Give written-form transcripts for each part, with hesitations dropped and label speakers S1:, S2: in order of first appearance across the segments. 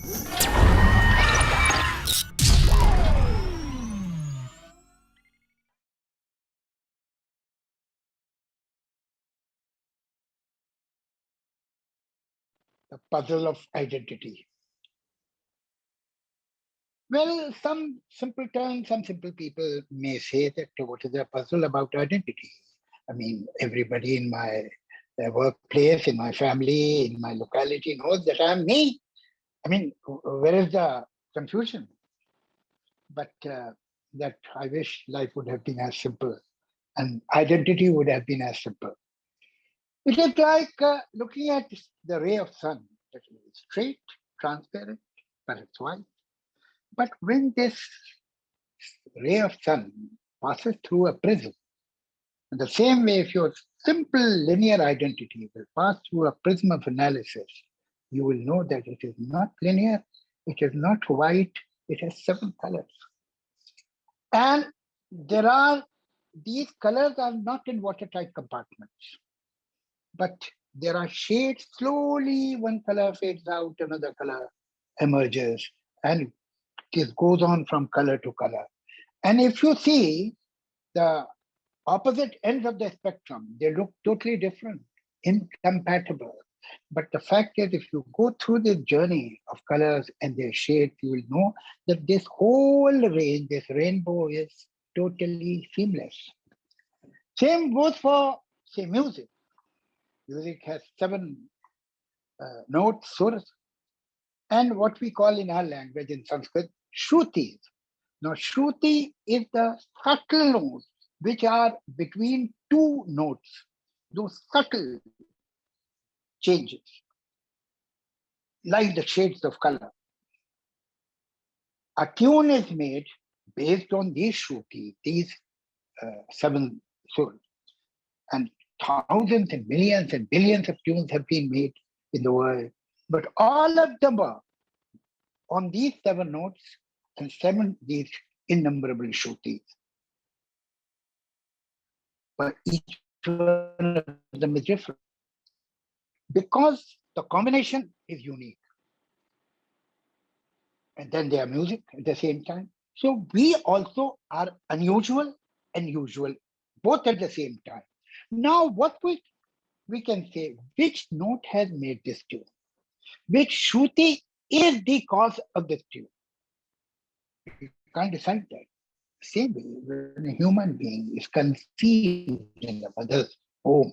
S1: The puzzle of identity. Well, some simpleton, some simple people may say that what is the puzzle about identity? I mean, everybody in my workplace, in my family, in my locality knows that I'm me. I mean, where is the confusion? But that I wish life would have been as simple and identity would have been as simple. It is like looking at the ray of sun that is straight, transparent, but it's white. But when this ray of sun passes through a prism, in the same way, if your simple linear identity will pass through a prism of analysis, you will know that it is not linear, it is not white, it has 7 colors. And these colors are not in watertight compartments, but there are shades. Slowly, one color fades out, another color emerges, and it goes on from color to color. And if you see the opposite ends of the spectrum, they look totally different, incompatible. But the fact is, if you go through the journey of colors and their shades, you will know that this whole range, this rainbow, is totally seamless. Same goes for, say, music. Music has 7 notes, suras, and what we call in our language in Sanskrit, shrutis. Now, shruti is the subtle notes which are between 2 notes, those subtle changes, like the shades of color. A tune is made based on these shruti, these 7 suras, and thousands and millions and billions of tunes have been made in the world, but all of them are on these 7 notes and 7 these innumerable shrutis. But each one of them is different because the combination is unique. And then they are music at the same time. So we also are unusual and usual, both at the same time. Now, what we can say, which note has made this tune? Which shruti is the cause of this tune? We can't decide that. Same way, when a human being is conceived in the mother's womb,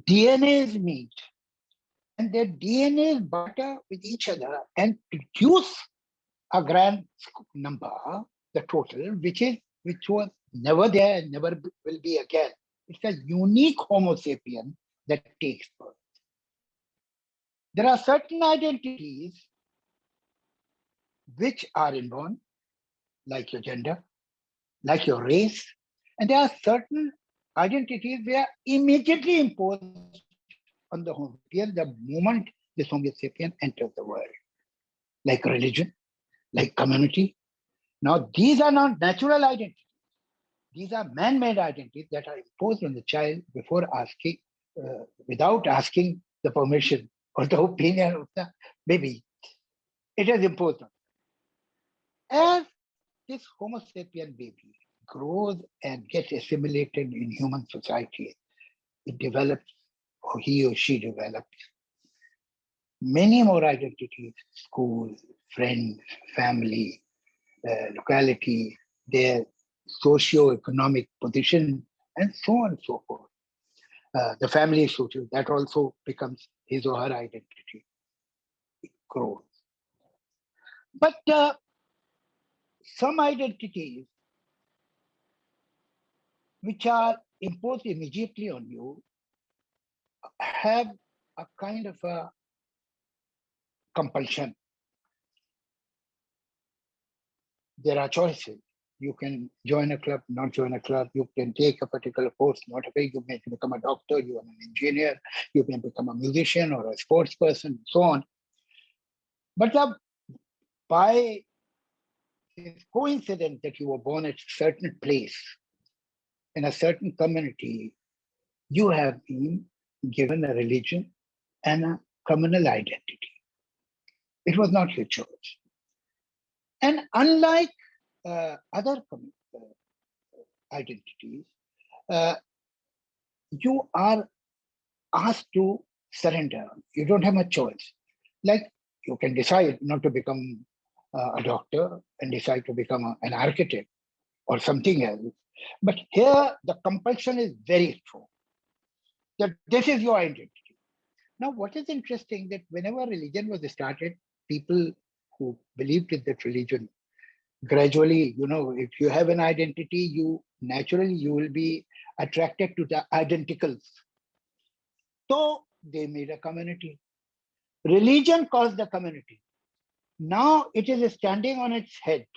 S1: DNAs meet, and their DNAs barter with each other and produce a grand number, the total, which was never there and never will be again. It's a unique Homo sapien that takes birth. There are certain identities which are inborn, like your gender, like your race, and there are certain identities which are immediately imposed on the Homo sapien the moment this Homo sapien enters the world, like religion, like community. Now, these are not natural identities. These are man-made identities that are imposed on the child before asking, without asking the permission or the opinion of the baby. It is imposed on. As this Homo sapien baby grows and gets assimilated in human society, it develops, or he or she develops, many more identities: school, friends, family, locality, their socio-economic position, and so on and so forth. The family social, that also becomes his or her identity. It grows. But some identities which are imposed immediately on you have a kind of a compulsion. There are choices. You can join a club, not join a club. You can take a particular course, not a way. You may become a doctor, you are an engineer, you can become a musician or a sports person, so on. But by this coincidence that you were born at a certain place, in a certain community, you have been given a religion and a communal identity. It was not your choice. And unlike other identities, uh, you are asked to surrender. You don't have a choice. Like you can decide not to become a doctor and decide to become an architect or something else. But here the compulsion is very strong that this is your identity. Now, what is interesting that whenever religion was started, people who believed in that religion gradually, if you have an identity, you naturally you will be attracted to the identicals. So they made a community. Religion caused the community. Now it is standing on its head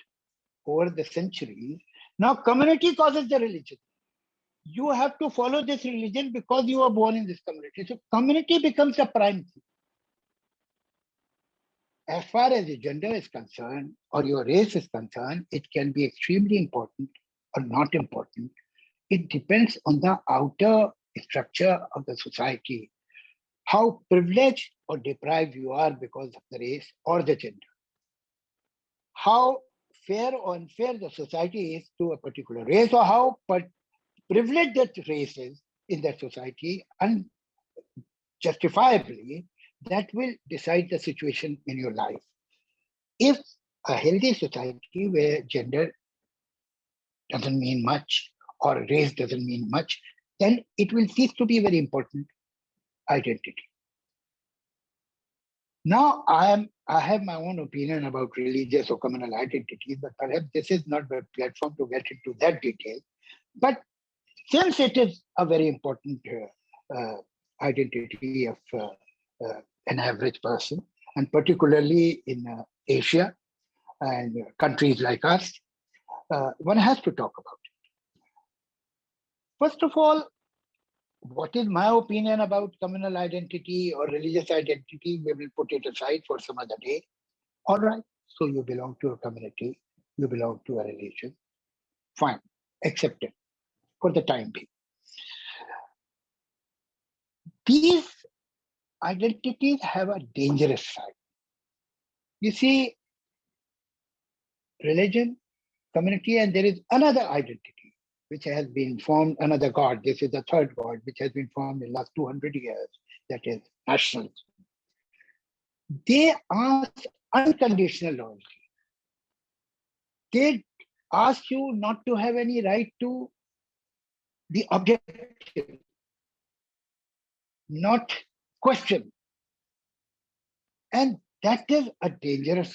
S1: over the centuries. Now community causes the religion. You have to follow this religion because you are born in this community. So community becomes the prime thing. As far as your gender is concerned or your race is concerned, it can be extremely important or not important. It depends on the outer structure of the society, how privileged or deprived you are because of the race or the gender, how fair or unfair the society is to a particular race, or how privileged that race is in that society, unjustifiably, that will decide the situation in your life. If a healthy society where gender doesn't mean much or race doesn't mean much, then it will cease to be a very important identity. Now, I have my own opinion about religious or communal identities, but perhaps this is not the platform to get into that detail. But since it is a very important identity of an average person, and particularly in Asia and countries like us, one has to talk about it. First of all, what is my opinion about communal identity or religious identity? We will put it aside for some other day. All right, so you belong to a community, you belong to a religion. Fine, accept it for the time being. These identities have a dangerous side. You see, religion, community, and there is another identity which has been formed, another God. This is the third God, which has been formed in the last 200 years, that is nationalism. They ask unconditional loyalty. They ask you not to have any right to be objective, not question. And that is a dangerous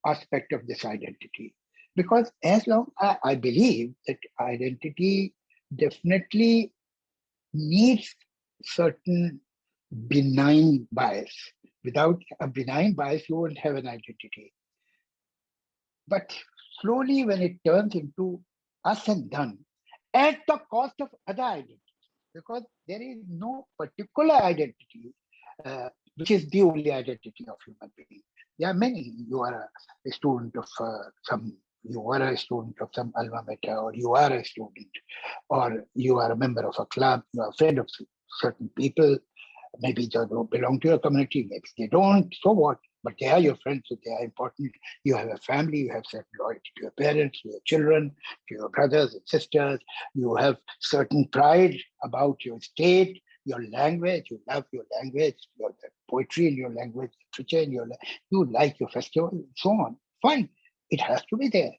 S1: aspect of this identity. Because as long I believe that identity definitely needs certain benign bias. Without a benign bias, you won't have an identity. But slowly, when it turns into us and done, at the cost of other identities, because there is no particular identity which is the only identity of human being. There are many. You are a student of you are a student of some alma mater, or you are a student, or you are a member of a club, you are a friend of certain people. Maybe they don't belong to your community, maybe they don't, so what? But they are your friends, so they are important. You have a family, you have certain loyalty to your parents, to your children, to your brothers and sisters. You have certain pride about your state, your language. You love your language, your poetry in your language, literature in your you like your festival, and so on. Fine, it has to be there.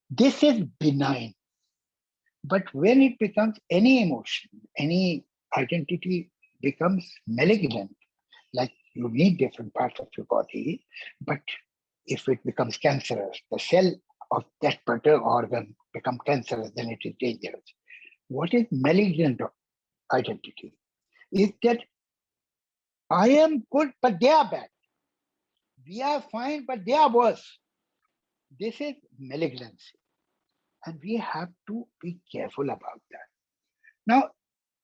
S1: This is benign. But when it becomes any emotion, any identity becomes malignant, like you need different parts of your body, but if it becomes cancerous, the cell of that particular organ becomes cancerous, then it is dangerous. What is malignant identity? Is that I am good, but they are bad. We are fine, but they are worse. This is malignancy. And we have to be careful about that. Now,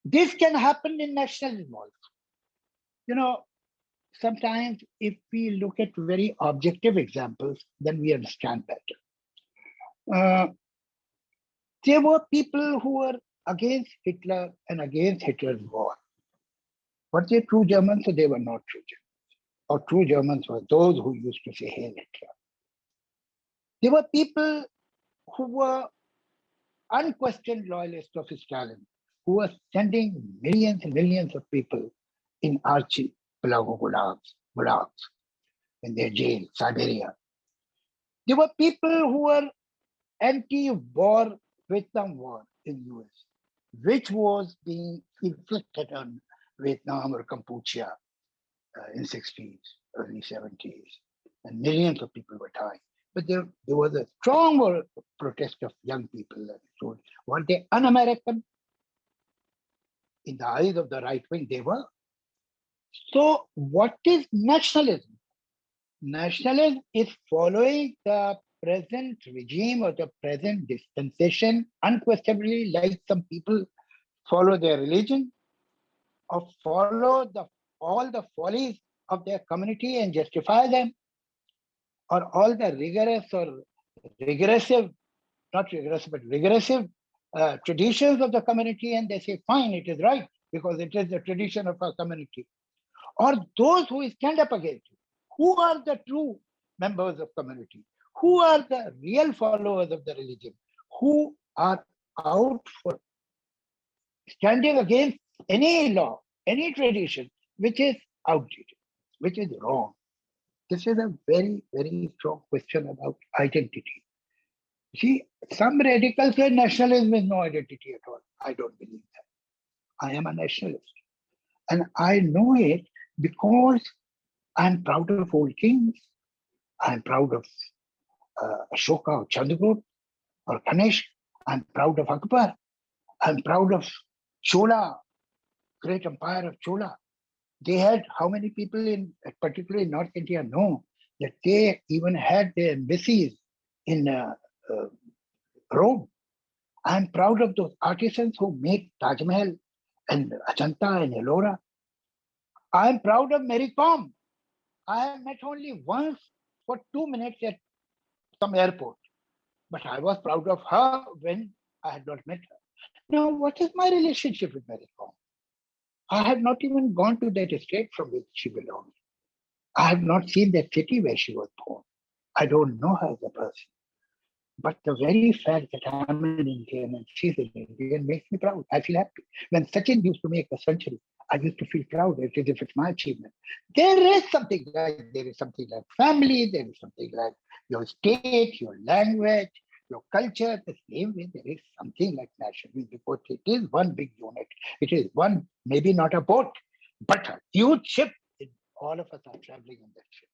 S1: this can happen in nationalism also. Sometimes if we look at very objective examples, then we understand better. There were people who were against Hitler and against Hitler's war. Were they true Germans or they were not true Germans? or true Germans were those who used to say Hail Hitler. There were people who were unquestioned loyalists of Stalin, who were sending millions and millions of people in archipelago gulags, in their jail, Siberia. There were people who were anti-war Vietnam War in US, which was being inflicted on Vietnam or Cambodia in 60s, early 70s, and millions of people were dying. But there was a strong protest of young people that told, were they un-American? In the eyes of the right wing, they were. So what is nationalism? Nationalism is following the present regime or the present dispensation, unquestionably, like some people follow their religion or follow all the follies of their community and justify them, or all the rigorous or regressive, not regressive, but regressive traditions of the community, and they say, fine, it is right, because it is the tradition of our community. Or those who stand up against it. Who are the true members of community? Who are the real followers of the religion? Who are out for standing against any law, any tradition, which is outdated, which is wrong? This is a very, very strong question about identity. See, some radicals say nationalism is no identity at all. I don't believe that. I am a nationalist. And I know it because I'm proud of old kings. I'm proud of Ashoka or Chandragupta or Ganesh. I'm proud of Akbar. I'm proud of Chola, great empire of Chola. They had how many people particularly in North India know that they even had their embassies in Rome. I'm proud of those artisans who make Taj Mahal and Ajanta and Ellora. I'm proud of Mary Kom. I have met only once for 2 minutes at some airport, but I was proud of her when I had not met her. Now, what is my relationship with Mary Kom? I have not even gone to that state from which she belongs. I have not seen that city where she was born. I don't know her as a person. But the very fact that I'm an Indian and she's an Indian makes me proud. I feel happy. When Sachin used to make a century, I used to feel proud as if it's my achievement. There is something like family, there is something like your state, your language, your culture. The same way there is something like nationalism, because it is one big unit. It is one, maybe not a boat, but a huge ship. All of us are traveling on that ship.